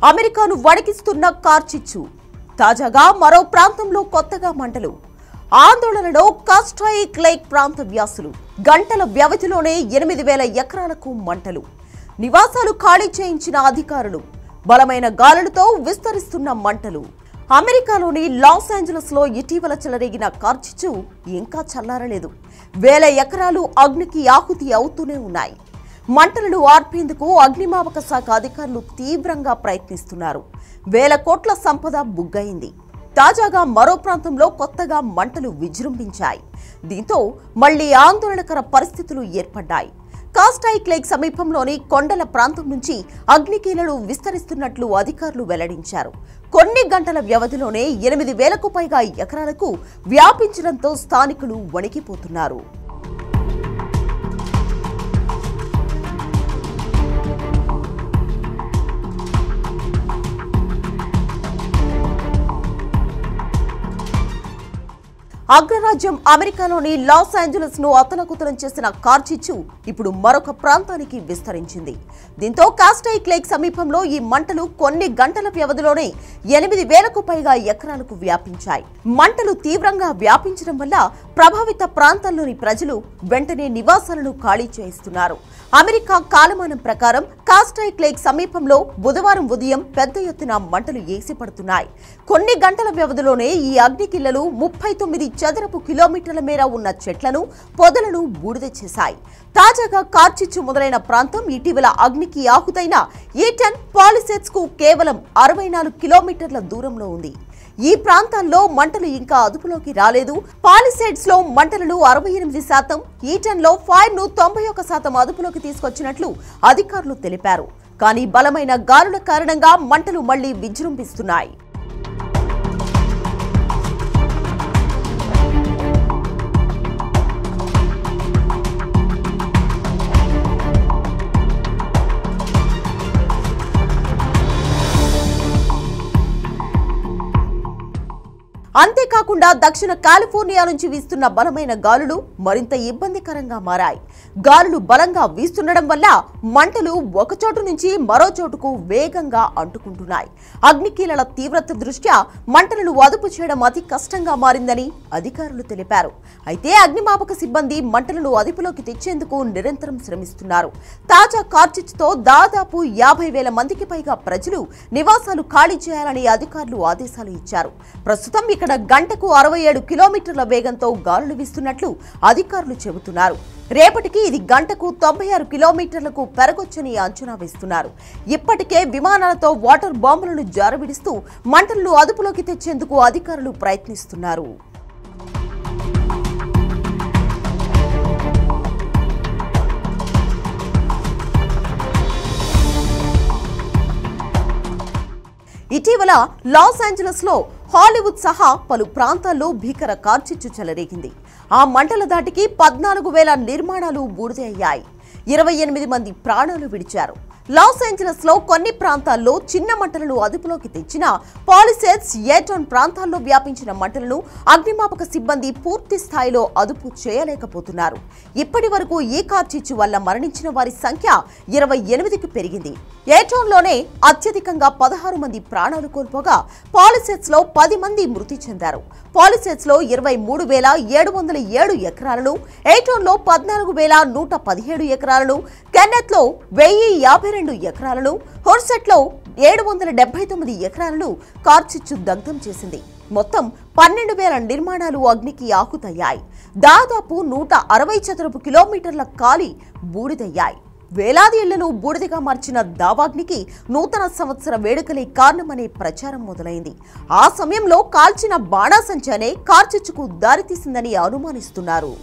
అమెరికాను వణికిస్తున్న కార్చిచ్చు. తాజాగా మరో ప్రాంతంలో కొత్తగా మంటలు. ఆందోళనలో కాస్టాయిక్ లేక్ ప్రాంత వ్యాసులు. గంటల వ్యవధిలోనే 8,000 ఎకరాలకు మంటలు. నివాసాలు ఖాళీ చేయించిన అధికారులు. బలమైన గాలులతో విస్తరిస్తున్న మంటలు. అమెరికాలోని లాస్ ఏంజలస్ లో ఇటీవల చెలరేగిన కార్చిచ్చు ఇంకా చల్లారలేదు. వేల ఎకరాలు అగ్నికి ఆహుతి అవుతూనే ఉన్నాయి. మంటలను ఆర్పేందుకు అగ్నిమాపక శాఖ అధికారులు తీవ్రంగా ప్రయత్నిస్తున్నారు. వేల కోట్ల సంపద బుగ్గయింది. తాజాగా మరో ప్రాంతంలో కొత్తగా మంటలు విజృంభించాయి. దీంతో మళ్లీ ఆందోళనకర పరిస్థితులు ఏర్పడ్డాయి. కాస్టాయిక్ లేక్ సమీపంలోని కొండల ప్రాంతం నుంచి అగ్నికీలలు విస్తరిస్తున్నట్లు అధికారులు వెల్లడించారు. కొన్ని గంటల వ్యవధిలోనే 8,000కు పైగా ఎకరాలకు వ్యాపించడంతో స్థానికులు వణికిపోతున్నారు. అగ్రరాజ్యం అమెరికాలోని లాస్ ఏంజలస్ ను అతలకుతలం చేసిన కార్చిచ్చు ఇప్పుడు మరొక ప్రాంతానికి విస్తరించింది. దీంతో కాస్టాయిక్ లేక్ సమీపంలో ఈ మంటలు కొన్ని గంటల వ్యవధిలోనే 8,000కు పైగా ఎకరాలకు వ్యాపించాయి. మంటలు తీవ్రంగా వ్యాపించడం వల్ల ప్రభావిత ప్రాంతాల్లోని ప్రజలు వెంటనే నివాసాలను ఖాళీ చేయిస్తున్నారు. అమెరికా కాలమానం ప్రకారం కాస్టాయిక్ లేక్ సమీపంలో బుధవారం ఉదయం పెద్ద ఎత్తున మంటలు ఎగిసిపడుతున్నాయి. కొన్ని గంటల వ్యవధిలోనే ఈ అగ్నికిళ్లలు 39 చదరపు కిలోమీటర్ల మేర ఉన్న చెట్లను, పొదలను బూడిద చేశాయి. తాజాగా కార్చిచ్చు మొదలైన ప్రాంతం ఇటీవల అగ్నికి ఆహుతైన ఈటన్ పాలిసేడ్స్ కు కేవలం 64 కిలోమీటర్ల దూరంలో ఉంది. ఈ ప్రాంతాల్లో మంటలు ఇంకా అదుపులోకి రాలేదు. పాలిసేడ్స్ లో మంటలను 68%, ఈటన్ లో ఫైర్ ను 91% అదుపులోకి తీసుకొచ్చినట్లు అధికారులు తెలిపారు. కానీ బలమైన గాలుల కారణంగా మంటలు మళ్లీ విజృంభిస్తున్నాయి. అంతేకాకుండా దక్షిణ కాలిఫోర్నియా నుంచి వీస్తున్న బలమైన గాలులు మరింత ఇబ్బందికరంగా మారాయి. గాలులు బలంగా వీస్తుండడం వల్ల మంటలు ఒక చోటు నుంచి మరో చోటుకు వేగంగా అంటుకుంటున్నాయి. అగ్నికీలల తీవ్రత దృష్ట్యా మంటలను అదుపు చేయడం అతి కష్టంగా మారిందని అధికారులు తెలిపారు. అయితే అగ్నిమాపక సిబ్బంది మంటలను అదుపులోకి తెచ్చేందుకు నిరంతరం శ్రమిస్తున్నారు. తాజా కార్చిచ్చుతో దాదాపు 50,000 మందికి పైగా ప్రజలు నివాసాలు ఖాళీ చేయాలని అధికారులు ఆదేశాలు ఇచ్చారు. ప్రస్తుతం ఇక్కడ గంటకు 67 కిలోమీటర్ల వేగంతో గాలులు వీస్తున్నట్లు అధికారులు చెబుతున్నారు. రేపటికి ఇది గంటకు 96 కిలోమీటర్లకు పెరగొచ్చని అంచనా వేస్తున్నారు. ఇప్పటికే విమానాలతో వాటర్ బాంబులను జారవిడుస్తూ మంటలను అదుపులోకి తెచ్చేందుకు అధికారులు ప్రయత్నిస్తున్నారు. ఇటీవల లాస్ ఏంజలస్ లో హాలీవుడ్ సహా పలు ప్రాంతాల్లో భీకర కార్చిచ్చు చెలరేగింది. ఆ మంటల దాటికి 14,000 నిర్మాణాలు బూడిద అయ్యాయి. 28 మంది ప్రాణాలు విడిచారు. లాస్ ఏంజలస్ లో కొన్ని ప్రాంతాల్లో చిన్న మంటలను అదుపులోకి తెచ్చిన పాలిసేడ్స్, ఏటన్ ప్రాంతాల్లో వ్యాపించిన మంటలను అగ్నిమాపక సిబ్బంది పూర్తి స్థాయిలో అదుపు చేయలేకపోతున్నారు. ఇప్పటి వరకు ఈ కార్చిచ్చు వల్ల మరణించిన వారి సంఖ్య 28కి పెరిగింది. ఏటన్లోనే అత్యధికంగా 16 మంది ప్రాణాలు కోల్పోగా పాలిసేడ్స్ లో 10 మంది మృతి చెందారు. పాలిసేడ్స్ లో 23,707 ఎకరాలను, ఏటన్లో 14,117 ఎకరాలను, కెన్నెత్ లో 1,052 ఎకరాలను, హోర్సెట్ లో 779 ఎకరాలను కార్చిచ్చు దగ్ధం చేసింది. మొత్తం 12,000 నిర్మాణాలు అగ్నికి ఆహుతయ్యాయి. దాదాపు 160 చదరపు కిలోమీటర్ల కాలి బూడిదయ్యాయి. వేలాది ఇళ్లను బూడిదగా మార్చిన దావాగ్నికి నూతన సంవత్సర వేడుకలే కారణమనే ప్రచారం మొదలైంది. ఆ సమయంలో కాల్చిన బాణాసంచానే కార్చిచ్చుకు దారితీసిందని అనుమానిస్తున్నారు.